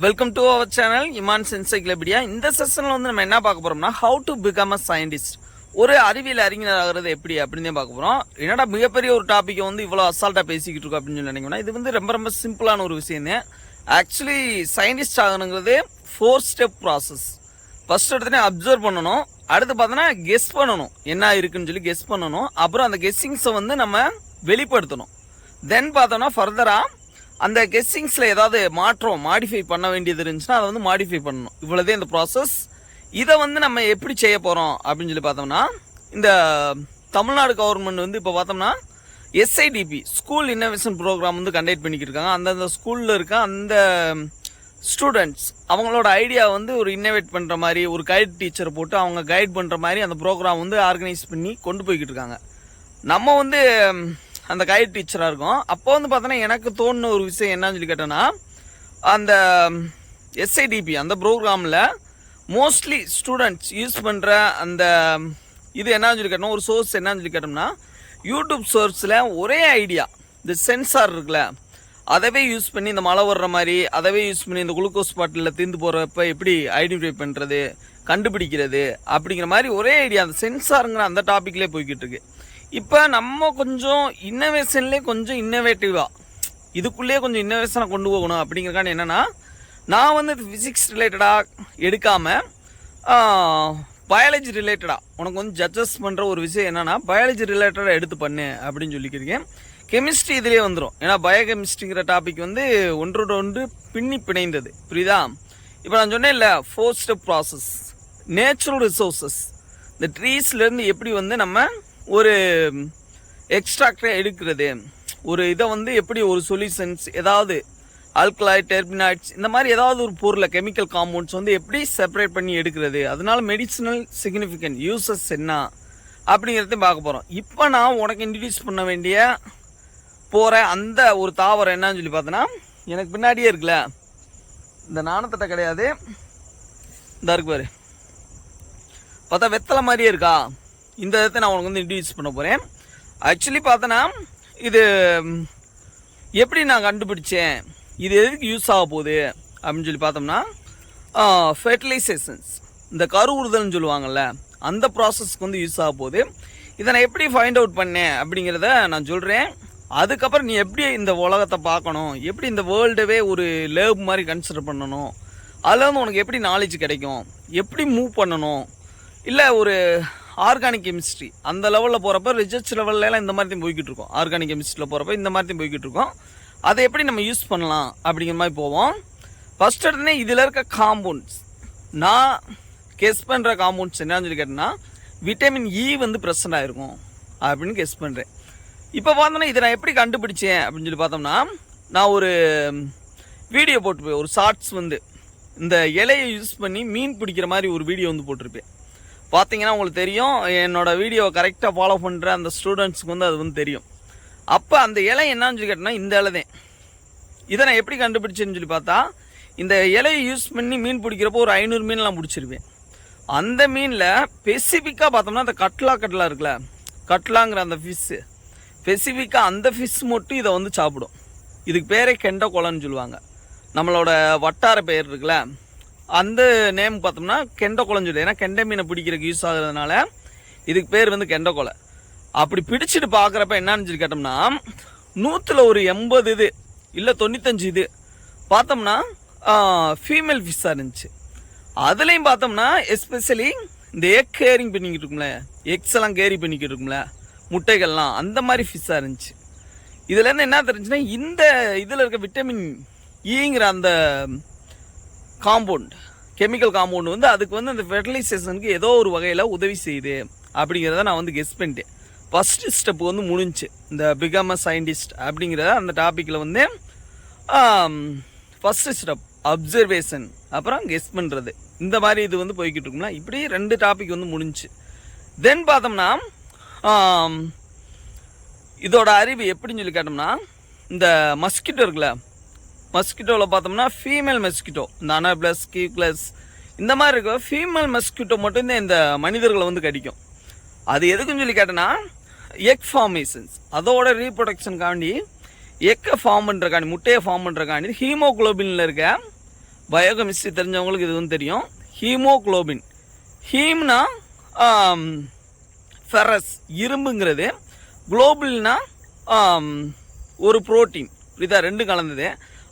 Welcome to our channel இமான்ஸ் encyclopedia. இந்த செஷனில் வந்து நம்ம என்ன பார்க்க போகிறோம்னா how to become a scientist, ஒரு அறிவியல் அறிஞர் ஆகிறது எப்படி அப்படின்னு பார்க்க போகிறோம். என்னடா மிகப்பெரிய ஒரு டாப்பிக்கை வந்து இவ்வளோ அசால்ட்டாக பேசிக்கிட்டு இருக்கோம் அப்படின்னு சொல்லி நினைக்கணும். இது வந்து ரொம்ப ரொம்ப சிம்பிளான ஒரு விஷயம் தான். ஆக்சுவலி சயின்டிஸ்ட் ஆகணுங்கிறது 4 ஸ்டெப் ப்ராசஸ். ஃபர்ஸ்ட் எடுத்துகிட்டே அப்சர்வ் பண்ணணும், அடுத்து பார்த்தோன்னா கெஸ் பண்ணணும், என்ன இருக்குன்னு சொல்லி கெஸ் பண்ணணும். அப்புறம் அந்த கெஸ்ஸிங்ஸை வந்து நம்ம வெளிப்படுத்தணும். தென் பார்த்தோம்னா ஃபர்தராக அந்த கெஸ்ஸிங்ஸில் ஏதாவது மாடிஃபை பண்ண வேண்டியது இருந்துச்சுன்னா அதை வந்து மாடிஃபை பண்ணணும். இவ்வளோதே இந்த ப்ராசஸ். இதை வந்து நம்ம எப்படி செய்ய போகிறோம் அப்படின்னு சொல்லி பார்த்தோம்னா, இந்த தமிழ்நாடு கவர்மெண்ட் வந்து இப்போ பார்த்தோம்னா SIDP ஸ்கூல் இன்னோவேஷன் ப்ரோக்ராம் வந்து கண்டக்ட் பண்ணிக்கிட்டு இருக்காங்க. அந்தந்த ஸ்கூலில் இருக்க அந்த ஸ்டூடெண்ட்ஸ் அவங்களோட ஐடியா வந்து ஒரு இன்னோவேட் பண்ணுற மாதிரி ஒரு கைட் டீச்சரை போட்டு அவங்க கைட் பண்ணுற மாதிரி அந்த ப்ரோக்ராம் வந்து ஆர்கனைஸ் பண்ணி கொண்டு போய்கிட்டு இருக்காங்க. நம்ம வந்து அந்த கைட் டீச்சராக இருக்கும். அப்போ வந்து பார்த்தோன்னா எனக்கு தோணுன ஒரு விஷயம் என்னன்னு சொல்லி கேட்டோன்னா, அந்த SIDP அந்த ப்ரோக்ராமில் மோஸ்ட்லி ஸ்டூடெண்ட்ஸ் யூஸ் பண்ணுற அந்த இது என்னன்னு சொல்லி கேட்டோம், ஒரு சோர்ஸ் என்னன்னு சொல்லி கேட்டோம்னா யூடியூப் சோர்ஸில் ஒரே ஐடியா, இந்த சென்சார் இருக்குல்ல அதவே யூஸ் பண்ணி இந்த மழை வர்ற மாதிரி அதவே யூஸ் பண்ணி இந்த குளுக்கோஸ் பாட்டிலில் தீர்ந்து போகிறப்ப எப்படி ஐடென்டிஃபை பண்ணுறது கண்டுபிடிக்கிறது அப்படிங்கிற மாதிரி ஒரே ஐடியா அந்த சென்சாருங்கிற அந்த டாப்பிக்லேயே போய்கிட்டு இருக்கு. இப்போ நம்ம கொஞ்சம் இன்னோவேஷன்லேயே கொஞ்சம் இன்னோவேட்டிவாக இதுக்குள்ளேயே கொஞ்சம் இன்னோவேஷனை கொண்டு போகணும். அப்படிங்கிறக்கான என்னென்னா, நான் வந்து ஃபிசிக்ஸ் ரிலேட்டடாக எடுக்காமல் பயாலஜி ரிலேட்டடாக உனக்கு வந்து ஜட்ஜஸ் பண்ணுற ஒரு விஷயம் என்னென்னா பயாலஜி ரிலேட்டடாக எடுத்து பண்ணு அப்படின்னு சொல்லிக்கிறேன். கெமிஸ்ட்ரி இதிலே வந்துடும். ஏன்னா பயோகெமிஸ்ட்ரிங்கிற டாபிக் வந்து ஒன்றோட ஒன்று பின்னி பிணைந்தது, புரியுதா? இப்போ நான் சொன்னேன் இல்லை 4 ஸ்டெப் ப்ராசஸ். நேச்சுரல் ரிசோர்ஸஸ், இந்த ட்ரீஸ்லேருந்து எப்படி வந்து நம்ம ஒரு எக்ஸ்ட்ராக்டரை எடுக்கிறது, ஒரு இதை வந்து எப்படி ஒரு சொல்யூஷன்ஸ் ஏதாவது ஆல்கலாய்ட் டெர்பினாய்ட்ஸ் இந்த மாதிரி ஏதாவது ஒரு பொருளை கெமிக்கல் காம்பவுண்ட்ஸ் வந்து எப்படி செப்பரேட் பண்ணி எடுக்கிறது, அதனால மெடிசினல் சிக்னிஃபிகன்ட் யூசஸ் என்ன அப்படிங்கிறதையும் பார்க்க போகிறோம். இப்போ நான் உனக்கு இன்ட்ரடியூஸ் பண்ண வேண்டிய போகிற அந்த ஒரு தாவரம் என்னன்னு சொல்லி பார்த்தோன்னா, எனக்கு பின்னாடியே இருக்குல்ல இந்த நாணத்தட்டை கிடையாது, இந்த இருக்கு பாரு, பார்த்தா வெத்தலை மாதிரியே இருக்கா, இந்த இடத்த நான் உனக்கு வந்து இன்ட்ரடியூஸ் பண்ண போகிறேன். ஆக்சுவலி பார்த்தோன்னா இது எப்படி நான் கண்டுபிடிச்சேன், இது எதுக்கு யூஸ் ஆக போகுது அப்படின்னு சொல்லி பார்த்தோம்னா, ஃபெர்டிலைசேஷன்ஸ் இந்த கருவுறுதல்னு சொல்லுவாங்கள்ல அந்த ப்ராசஸ்க்கு வந்து யூஸ் ஆக போகுது. இதை நான் எப்படி ஃபைண்ட் அவுட் பண்ணேன் அப்படிங்கிறத நான் சொல்கிறேன். அதுக்கப்புறம் நீ எப்படி இந்த உலகத்தை பார்க்கணும், எப்படி இந்த வேர்ல்டவே ஒரு லேப் மாதிரி கன்சிடர் பண்ணணும், அதில் வந்து உனக்கு எப்படி நாலேஜ் கிடைக்கும், எப்படி மூவ் பண்ணணும், இல்லை ஒரு ஆர்கானிக் கெமிஸ்ட்ரி அந்த லெவலில் போகிறப்ப ரிசர்ச் லெவல்லாம் இந்த மாதிரி தான் போய்கிட்டு இருக்கோம். ஆர்கானிக் கெமிஸ்ட்ரியில் போகிறப்ப இந்த மாதிரி தான் போய்கிட்டு இருக்கோம். அதை எப்படி நம்ம யூஸ் பண்ணலாம் அப்படிங்கிற மாதிரி போவோம். ஃபஸ்ட் எடுத்துனே இதில் இருக்க காம்பவுண்ட்ஸ், நான் கெஸ் பண்ணுற காம்பவுண்ட்ஸ் என்னன்னு சொல்லி கேட்டேன்னா விட்டமின் E வந்து ப்ரெசண்ட் ஆகிருக்கும் அப்படின்னு கெஸ் பண்ணுறேன். இப்போ பார்த்தோன்னா இதை நான் எப்படி கண்டுபிடிச்சேன் அப்படின்னு சொல்லி பார்த்தோம்னா, நான் ஒரு வீடியோ போட்டுருப்பேன், ஒரு ஷார்ட்ஸ் வந்து இந்த இலையை யூஸ் பண்ணி மீன் பிடிக்கிற மாதிரி ஒரு வீடியோ வந்து போட்டிருப்பேன். பார்த்தீங்கன்னா உங்களுக்கு தெரியும், என்னோடய வீடியோவை கரெக்டாக ஃபாலோ பண்ணுற அந்த ஸ்டூடெண்ட்ஸுக்கு வந்து அது வந்து தெரியும். அப்போ அந்த இலை என்னன்னு சொல்லி கேட்டோன்னா இந்த இலை தான். இதை நான் எப்படி கண்டுபிடிச்சேன்னு சொல்லி பார்த்தா, இந்த இலையை யூஸ் பண்ணி மீன் பிடிக்கிறப்போ ஒரு 500 மீன்லாம் பிடிச்சிருப்பேன். அந்த மீனில் ஸ்பெசிஃபிக்காக பார்த்தோம்னா அந்த கட்லா இருக்குல்ல, கட்லாங்கிற அந்த ஃபிஷ்ஷு ஸ்பெசிஃபிக்காக அந்த ஃபிஷ் மட்டும் இதை வந்து சாப்பிடும். இதுக்கு பேரே கெண்டை கொலைன்னு சொல்லுவாங்க. நம்மளோட வட்டார பெயர் இருக்குல்ல அந்த நேம் பார்த்தோம்னா கெண்டை கொலைன்னு சொல்லி, ஏன்னா கெண்டை மீனை பிடிக்கிறதுக்கு யூஸ் ஆகுறதுனால இதுக்கு பேர் வந்து கெண்டை கொலை. அப்படி பிடிச்சிட்டு பார்க்குறப்ப என்னன்னு சொல்லி கேட்டோம்னா 100ல் ஒரு 80 இது இல்லை 95 இது பார்த்தோம்னா ஃபீமேல் ஃபிஷ்ஷாக இருந்துச்சு. அதுலேயும் பார்த்தோம்னா எஸ்பெஷலி இந்த எக் கேரிங் பண்ணிக்கிட்டு இருக்கும்ல, எக்ஸ் எல்லாம் கேரி பண்ணிக்கிட்டு இருக்கும்ல முட்டைகள்லாம், அந்த மாதிரி ஃபிஷ்ஷாக இருந்துச்சு. இதுலேருந்து என்ன தெரிஞ்சுன்னா இந்த இதில் இருக்க விட்டமின் ஈங்கிற அந்த காம்பவுண்ட் கெமிக்கல் காம்பவுண்ட் வந்து அதுக்கு வந்து அந்த ஃபெர்டிலைசேஷனுக்கு ஏதோ ஒரு வகையில் உதவி செய்யுது அப்படிங்கிறத நான் வந்து கெஸ் பண்ணிட்டேன். ஃபஸ்ட்டு ஸ்டெப் வந்து முடிஞ்சு இந்த பிகம் அ சயின்டிஸ்ட் அப்படிங்கிறத அந்த டாப்பிக்கில் வந்து ஃபஸ்ட்டு ஸ்டெப் அப்சர்வேஷன், அப்புறம் கெஸ் பண்ணுறது, இந்த மாதிரி இது வந்து போய்கிட்டு இருக்கும்ல. இப்படி 2 டாபிக் வந்து முடிஞ்சு. தென் பார்த்தோம்னா இதோட அறிவு எப்படின்னு சொல்லி கேட்டோம்னா, இந்த மஸ்கிட்டோ இருக்குல்ல, மஸ்கிட்டோவில் பார்த்தோம்னா ஃபீமேல் மஸ்கிட்டோ இந்த அனாப்ளஸ் கியூக்ளஸ் இந்த மாதிரி இருக்க ஃபீமேல் மஸ்கிட்டோ மட்டும்தான் இந்த மனிதர்களை வந்து கடிக்கும். அது எதுக்குன்னு சொல்லி கேட்டோன்னா எக் ஃபார்மேஷன்ஸ், அதோட ரீப்ரொடக்ஷனுக்காண்டி எக்கை ஃபார்ம் பண்ணுறக்காண்டி முட்டையை ஃபார்ம் பண்ணுறக்காண்டி ஹீமோகுளோபினில் இருக்க பயோகெமிஸ்ட்ரி தெரிஞ்சவங்களுக்கு இது வந்து தெரியும். ஹீமோகுளோபின், ஹீம்னா ஃபெரஸ் இரும்புங்கிறது, குளோபின்னா ஒரு புரோட்டீன், புரியுதா, ரெண்டு கலந்தது.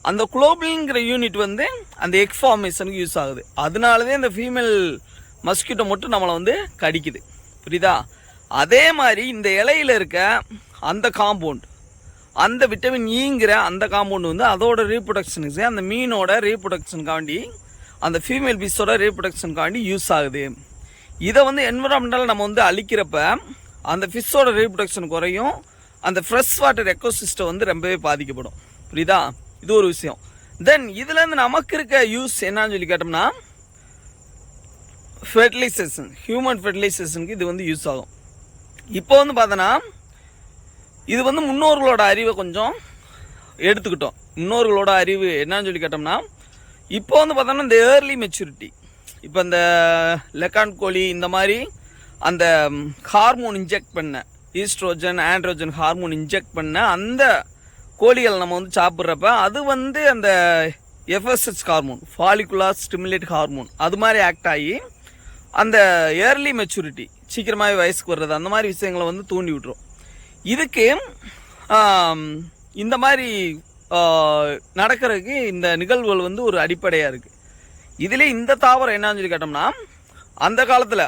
அந்த குளோபின்ங்கிற யூனிட் வந்து அந்த எக் ஃபார்மேஷனுக்கு யூஸ் ஆகுது. அதனாலதான் இந்த ஃபீமேல் மஸ்கிட்டோ மட்டும் நம்மளை வந்து கடிக்குது, புரியுதா. அதே மாதிரி இந்த இலையில இருக்க அந்த காம்பவுண்ட், அந்த விட்டமின் ஈங்கிற அந்த காம்பவுண்ட் வந்து அதோட ரீப்ரொடக்ஷனுக்கு, அந்த மீனோட ரீப்ரொடக்ஷனுக்காண்டி, அந்த ஃபீமேல் பீஸோட ரீப்ரொடக்ஷனுக்காண்டி யூஸ் ஆகுது. இதை வந்து என்விரான்மெண்டல் நம்ம வந்து அழிக்கிறப்ப அந்த ஃபிஷ்ஷோட ரீப்ரொடக்ஷன் குறையும், அந்த ஃப்ரெஷ் வாட்டர் எக்கோசிஸ்டம் வந்து ரொம்பவே பாதிக்கப்படும், புரியுதா. இது ஒரு விஷயம். தென் இதுலேருந்து நமக்கு இருக்க யூஸ் என்னன்னு சொல்லி கேட்டோம்னா, ஃபெர்டிலைசேஷன், ஹியூமன் ஃபெர்டிலைசேஷனுக்கு இது வந்து யூஸ் ஆகும். இப்போ வந்து பார்த்தோன்னா இது வந்து முன்னோர்களோட அறிவை கொஞ்சம் எடுத்துக்கிட்டோம். முன்னோர்களோட அறிவு என்னன்னு சொல்லி கேட்டோம்னா, இப்போ வந்து பார்த்தோம்னா இந்த ஏர்லி மெச்சூரிட்டி, இப்போ இந்த லெக்கான் கோழி இந்த மாதிரி அந்த ஹார்மோன் இன்ஜெக்ட் பண்ண, ஈஸ்ட்ரோஜன் ஆண்ட்ரோஜன் ஹார்மோன் இன்ஜெக்ட் பண்ண அந்த கோழிகள் நம்ம வந்து சாப்பிட்றப்ப அது வந்து அந்த FSH hormone, follicular stimulate hormone, அது மாதிரி ஆக்ட் ஆகி அந்த ஏர்லி மெச்சூரிட்டி, சீக்கிரமாகவே வயசுக்கு வர்றது, அந்த மாதிரி விஷயங்களை வந்து தூண்டி விட்டுரும். இதுக்கு இந்த மாதிரி நடக்கிறதுக்கு இந்த நிகழ்வுகள் வந்து ஒரு அடிப்படையாக இருக்குது. இதிலே இந்த தாவரம் என்னன்னு சொல்லி கேட்டோம்னா, அந்த காலத்தில்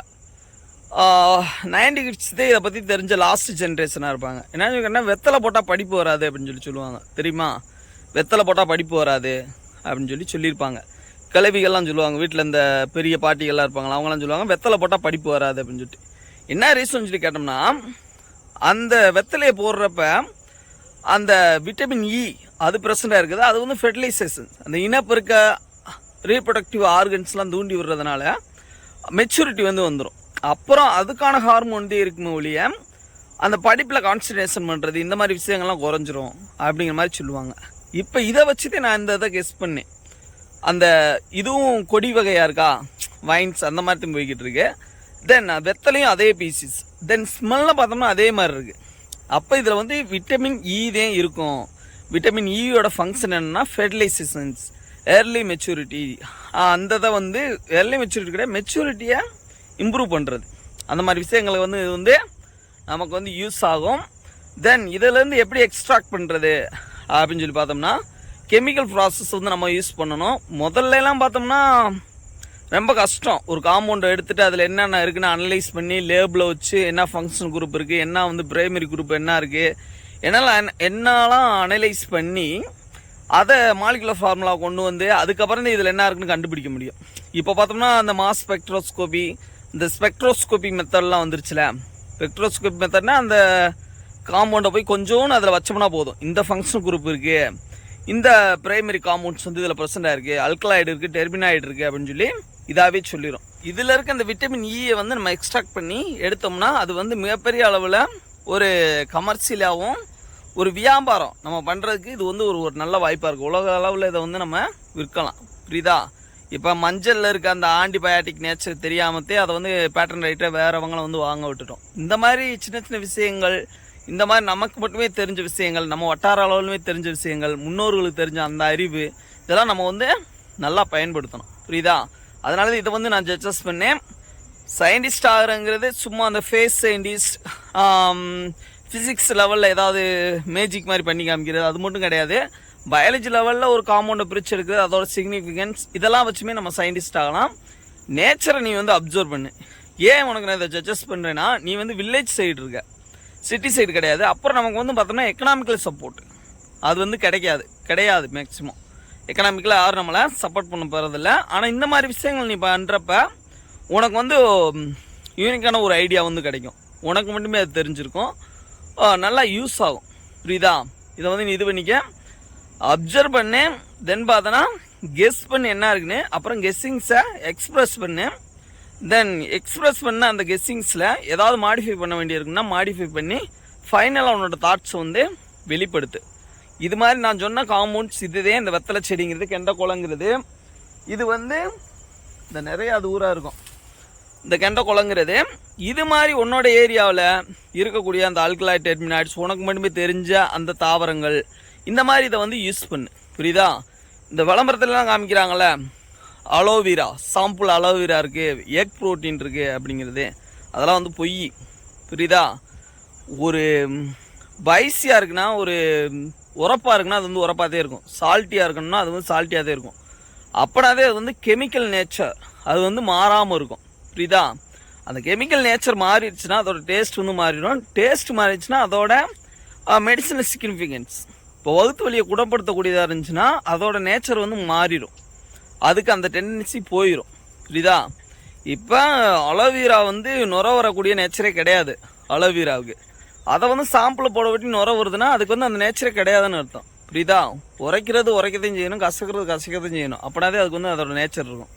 90 கிட்ஸ் தான் இதை பற்றி தெரிஞ்ச லாஸ்ட் ஜென்ரேஷனாக இருப்பாங்க. என்னன்னு சொல்லி கேட்டால், வெத்தலை போட்டால் படிப்பு வராது அப்படின்னு சொல்லுவாங்க, தெரியுமா. வெத்தலை போட்டால் படிப்பு வராது அப்படின்னு சொல்லியிருப்பாங்க. கிளவிகள்லாம் சொல்லுவாங்க, வீட்டில் இந்த பெரிய பாட்டிகள்லாம் இருப்பாங்களா, அவங்களாம் சொல்லுவாங்க வெத்தலை போட்டால் படிப்பு வராது அப்படின்னு சொல்லிட்டு. என்ன ரீசன் சொல்லி கேட்டோம்னா, அந்த வெத்தலையை போடுறப்ப அந்த விட்டமின் இ அது ப்ரெசண்டாக இருக்குது. அது வந்து ஃபெர்டிலைசேஷன், அந்த இனப்பெருக்க ரீப்ரொடக்டிவ் ஆர்கன்ஸ்லாம் தூண்டி விடுறதுனால மெச்சூரிட்டி வந்து வந்துடும். அப்புறம் அதுக்கான ஹார்மோன் வந்து இருக்குமே ஒழிய அந்த படிப்பில் கான்சன்ட்ரேஷன் பண்ணுறது இந்த மாதிரி விஷயங்கள்லாம் குறைஞ்சிரும் அப்படிங்கிற மாதிரி சொல்லுவாங்க. இப்போ இதை வச்சுட்டு நான் இந்த இதை கெஸ் பண்ணேன். அந்த இதுவும் கொடி வகையாக இருக்கா, வைன்ஸ் அந்த மாதிரி தான் போய்கிட்டு இருக்கு. தென் வெத்தலையும் அதே பீசிஸ், தென் ஸ்மெல்லாம் பார்த்தோம்னா அதே மாதிரி இருக்குது. அப்போ இதில் வந்து விட்டமின் இ தான் இருக்கும். விட்டமின் இயோட ஃபங்க்ஷன் என்னென்னா ஃபெர்டிலைசேஷன்ஸ், ஏர்லி மெச்சூரிட்டி, அந்த இதை வந்து ஏர்லி மெச்சூரிட்டி கிடையாது, மெச்சூரிட்டியை இம்ப்ரூவ் பண்ணுறது, அந்த மாதிரி விஷயங்களை வந்து இது வந்து நமக்கு வந்து யூஸ் ஆகும். தென் இதிலேருந்து எப்படி எக்ஸ்ட்ராக்ட் பண்ணுறது அப்படின்னு சொல்லி பார்த்தோம்னா, கெமிக்கல் ப்ராசஸ் வந்து நம்ம யூஸ் பண்ணணும். முதல்லலாம் பார்த்தோம்னா ரொம்ப கஷ்டம். ஒரு காம்பவுண்டை எடுத்துகிட்டு அதில் என்னென்ன இருக்குன்னு அனலைஸ் பண்ணி லேபில் வச்சு என்ன ஃபங்க்ஷன் குரூப் இருக்குது, என்ன வந்து பிரைமரி குரூப் என்ன இருக்குது, என்னெல்லாம் அனலைஸ் பண்ணி அதை மாலிகுலர் ஃபார்முலா கொண்டு வந்து அதுக்கப்புறம் தான் இதில் என்ன இருக்குன்னு கண்டுபிடிக்க முடியும். இப்போ பார்த்தோம்னா அந்த மாஸ் ஸ்பெக்ட்ரோஸ்கோபி, இந்த ஸ்பெக்ட்ரோஸ்கோபி மெத்தட்லாம் வந்துருச்சுல. ஸ்பெக்ட்ரோஸ்கோபி மெத்தட்னா அந்த காம்பவுண்டை போய் கொஞ்சோன்னு அதில் வச்சோம்னா போதும், இந்த ஃபங்க்ஷன் குரூப் இருக்குது, இந்த பிரைமரி காம்பவுண்ட்ஸ் வந்து இதில் ப்ரெசென்ட் ஆயிருக்கு, அல்கலாய்டு இருக்குது, டெர்மினாய்டு இருக்குது அப்படின்னு சொல்லி இதாகவே சொல்லிடும். இதில் இருக்க அந்த விட்டமின் இயை வந்து நம்ம எக்ஸ்ட்ராக்ட் பண்ணி எடுத்தோம்னா அது வந்து மிகப்பெரிய அளவில் ஒரு கமர்ஷியலாகவும் ஒரு வியாபாரம் நம்ம பண்ணுறதுக்கு இது வந்து ஒரு நல்ல வாய்ப்பாக இருக்குது. உலக அளவில் இதை வந்து நம்ம விற்கலாம், புரியுதா. இப்போ மஞ்சளில் இருக்க அந்த ஆன்டிபயாட்டிக் நேச்சர் தெரியாமத்தே அதை வந்து பேட்டர்ன் ரைட்டை வேறவங்களை வந்து வாங்க விட்டுட்டோம். இந்த மாதிரி சின்ன சின்ன விஷயங்கள், இந்த மாதிரி நமக்கு மட்டுமே தெரிஞ்ச விஷயங்கள், நம்ம வட்டார அளவுலுமே தெரிஞ்ச விஷயங்கள், முன்னோர்களுக்கு தெரிஞ்ச அந்த அறிவு, இதெல்லாம் நம்ம வந்து நல்லா பயன்படுத்தணும், புரியுதா. அதனால இதை வந்து நான் ஜட்ஜஸ் பண்ணேன். சயின்டிஸ்ட் ஆகிறங்கிறது சும்மா அந்த ஃபேஸ் சயின்டிஸ்ட், ஃபிசிக்ஸ் லெவலில் ஏதாவது மேஜிக் மாதிரி பண்ணி காமிக்கிறது அது மட்டும் கிடையாது. பயாலஜி லெவலில் ஒரு காம்பவுண்டை பிரித்து எடுக்கிறது, அதோட சிக்னிஃபிகன்ஸ், இதெல்லாம் வச்சுமே நம்ம சயின்டிஸ்ட் ஆகலாம். நேச்சரை நீ வந்து அப்சர்வ் பண்ணு. ஏன் உனக்கு நான் இதை ஜட்ஜஸ் பண்ணுறேன்னா, நீ வந்து வில்லேஜ் சைடு இருக்க, சிட்டி சைடு கிடையாது. அப்புறம் நமக்கு வந்து பார்த்தோம்னா எக்கனாமிக்கல் சப்போர்ட் அது வந்து கிடையாது மேக்ஸிமம். எக்கனாமிக்கலாக யாரும் நம்மளை சப்போர்ட் பண்ண போகிறதில்ல. ஆனால் இந்த மாதிரி விஷயங்கள் நீ பண்ணுறப்ப உனக்கு வந்து யூனிக்கான ஒரு ஐடியா வந்து கிடைக்கும், உனக்கு மட்டுமே அது தெரிஞ்சிருக்கும், நல்லா யூஸ் ஆகும், புரியுதா. இதை வந்து நீ இது பண்ணிக்க, அப்சர்வ் பண்ணு, தென் பார்த்தோன்னா கெஸ் பண்ணு என்ன இருக்குன்னு, அப்புறம் கெஸ்ஸிங்ஸை எக்ஸ்ப்ரெஸ் பண்ணு. தென் எக்ஸ்ப்ரெஸ் பண்ண அந்த கெஸ்ஸிங்ஸில் ஏதாவது மாடிஃபை பண்ண வேண்டியிருக்குன்னா மாடிஃபை பண்ணி ஃபைனலாக அவனோட தாட்ஸை வந்து வெளிப்படுத்து. இது மாதிரி நான் சொன்ன காம்பவுண்ட்ஸ் இதுதே இந்த வெத்தலை செடிங்கிறது, கெண்டை குளங்கிறது, இது வந்து இந்த நிறைய அது ஊராக இருக்கும் இந்த கெண்டை குளங்கிறது. இது மாதிரி உன்னோட ஏரியாவில் இருக்கக்கூடிய அந்த ஆல்கலாய்டு டெர்மினாய்ட்ஸ், உனக்கு மட்டுமே தெரிஞ்ச அந்த தாவரங்கள், இந்த மாதிரி இதை வந்து யூஸ் பண்ணு, புரியுதா. இந்த விளம்பரத்துலலாம் காமிக்கிறாங்களே அலோவேரா சாம்பிள் அலோவேரா இருக்குது, எக் ப்ரோட்டீன் இருக்குது அப்படிங்கிறது அதெல்லாம் வந்து பொய். புரியுதா? ஒரு பைஸியாக இருக்குன்னா, ஒரு உரப்பாக இருக்குன்னா அது வந்து உரப்பாகவே இருக்கும். சால்ட்டியாக இருக்கணும்னா அது வந்து சால்ட்டியாகவே இருக்கும். அப்படின்னாவே அது வந்து கெமிக்கல் நேச்சர், அது வந்து மாறாமல் இருக்கும். புரியுதா? அந்த கெமிக்கல் நேச்சர் மாறிடுச்சுன்னா அதோட டேஸ்ட் வந்து மாறிடும். டேஸ்ட் மாறிடுச்சுன்னா அதோட மெடிசனல் சிக்னிஃபிகன்ஸ், இப்போ வகுத்து வலியை குணப்படுத்தக்கூடியதாக இருந்துச்சுன்னா அதோட நேச்சர் வந்து மாறிடும். அதுக்கு அந்த டெண்டன்சி போயிடும். புரியுதா? இப்போ அலோவேரா வந்து நுர வரக்கூடிய நேச்சரே கிடையாது அலோவேராவுக்கு. அதை வந்து சாம்பிளை போட விட்டு நுர வருதுன்னா அதுக்கு வந்து அந்த நேச்சரே கிடையாதுன்னு அர்த்தம். புரியுதா? உரைக்கிறதையும் செய்யணும், கசக்கிறதையும் செய்யணும். அப்படின்னாதே அதுக்கு வந்து அதோட நேச்சர் இருக்கும்.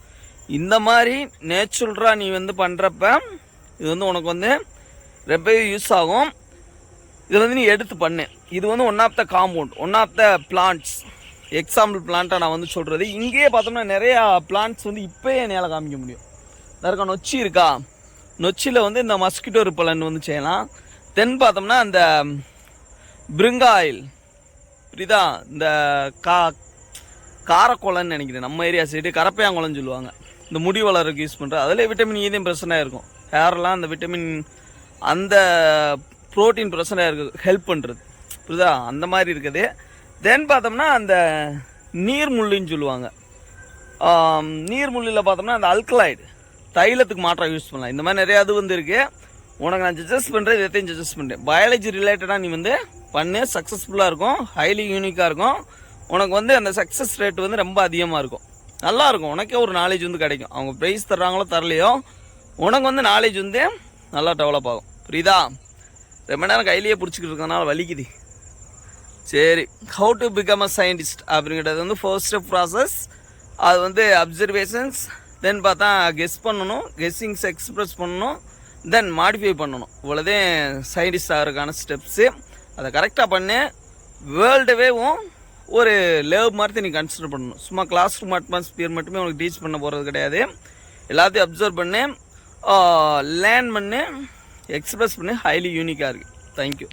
இந்த மாதிரி நேச்சுரலாக நீ வந்து பண்ணுறப்ப இது வந்து உனக்கு வந்து ரொம்பவே யூஸ் ஆகும். இதை வந்து நீ எடுத்து பண்ணு. இது வந்து one of the compound, one of the plants, example பிளான்ட்டாக நான் வந்து சொல்கிறது. இங்கேயே பார்த்தோம்னா நிறையா பிளான்ட்ஸ் வந்து இப்போயே என்னால் காமிக்க முடியும். இருக்கா நொச்சி இருக்கா, நொச்சியில் வந்து இந்த மஸ்கிட்டோ ரிப்பலன் வந்து செய்யலாம். தென் பார்த்தோம்னா அந்த பிரிங்கா ஆயில், புரியுதா? இந்த காரக்குளம்னு நினைக்கிறேன், நம்ம ஏரியா சைடு கரப்பையாங்குளம்னு சொல்லுவாங்க. இந்த முடி வளர்றதுக்கு யூஸ் பண்ணுற அதில் விட்டமின் ஈதையும் பிரச்சனையாக இருக்கும். ஹேர்லாம் அந்த விட்டமின் அந்த ப்ரோட்டீன் பிரச்சனையாக இருக்குது, ஹெல்ப் பண்ணுறது. புரியுதா? அந்த மாதிரி இருக்குது. தென் பார்த்தோம்னா அந்த நீர்முள்ளின்னு சொல்லுவாங்க. நீர்முள்ளியில் பார்த்தோம்னா அந்த அல்கலாய்டு தைலத்துக்கு மாற்றம் யூஸ் பண்ணலாம். இந்த மாதிரி நிறையா அது வந்து இருக்குது. உனக்கு நான் சஜஸ்ட் பண்ணுறேன், இதையும் சஜஸ்ட் பண்ணுறேன். பயாலஜி ரிலேட்டடாக நீ வந்து பண்ணு, சக்ஸஸ்ஃபுல்லாக இருக்கும், ஹைலி யூனிக்காக இருக்கும். உனக்கு வந்து அந்த சக்ஸஸ் ரேட் வந்து ரொம்ப அதிகமாக இருக்கும். நல்லாயிருக்கும், உனக்கே ஒரு நாலேஜ் வந்து கிடைக்கும். அவங்க ப்ரைஸ் தர்றாங்களோ தரலையோ உனக்கு வந்து நாலேஜ் வந்து நல்லா டெவலப் ஆகும். புரியுதா? ரொம்ப நேரம் கையிலேயே பிடிச்சிக்கிட்டு இருக்கனால வலிக்குது. சரி, how to become a scientist அப்படிங்கிறது வந்து ஃபர்ஸ்ட் ஸ்டெப் ப்ராசஸ். அது வந்து அப்சர்வேஷன்ஸ், தென் பார்த்தா கெஸ் பண்ணணும், கெஸ்ஸிங்ஸ் எக்ஸ்ப்ரெஸ் பண்ணணும், தென் மாடிஃபை பண்ணணும். இவ்வளோதான் சயின்டிஸ்ட் ஆகிறதுக்கான ஸ்டெப்ஸு. அதை கரெக்டாக பண்ணு. வேர்ல்டுவேவும் ஒரு லேவ் மாதிரி நீ கன்சிடர் பண்ணணும். சும்மா கிளாஸ் ரூம் அட்மாஸ்பியர் மட்டுமே உனக்கு டீச் பண்ண போகிறது கிடையாது. எல்லாத்தையும் அப்சர்வ் பண்ணு, லேர்ன் பண்ணு, எக்ஸ்ப்ரெஸ் பண்ணு. ஹைலி யூனிக்காக இருக்குது. தேங்க்யூ.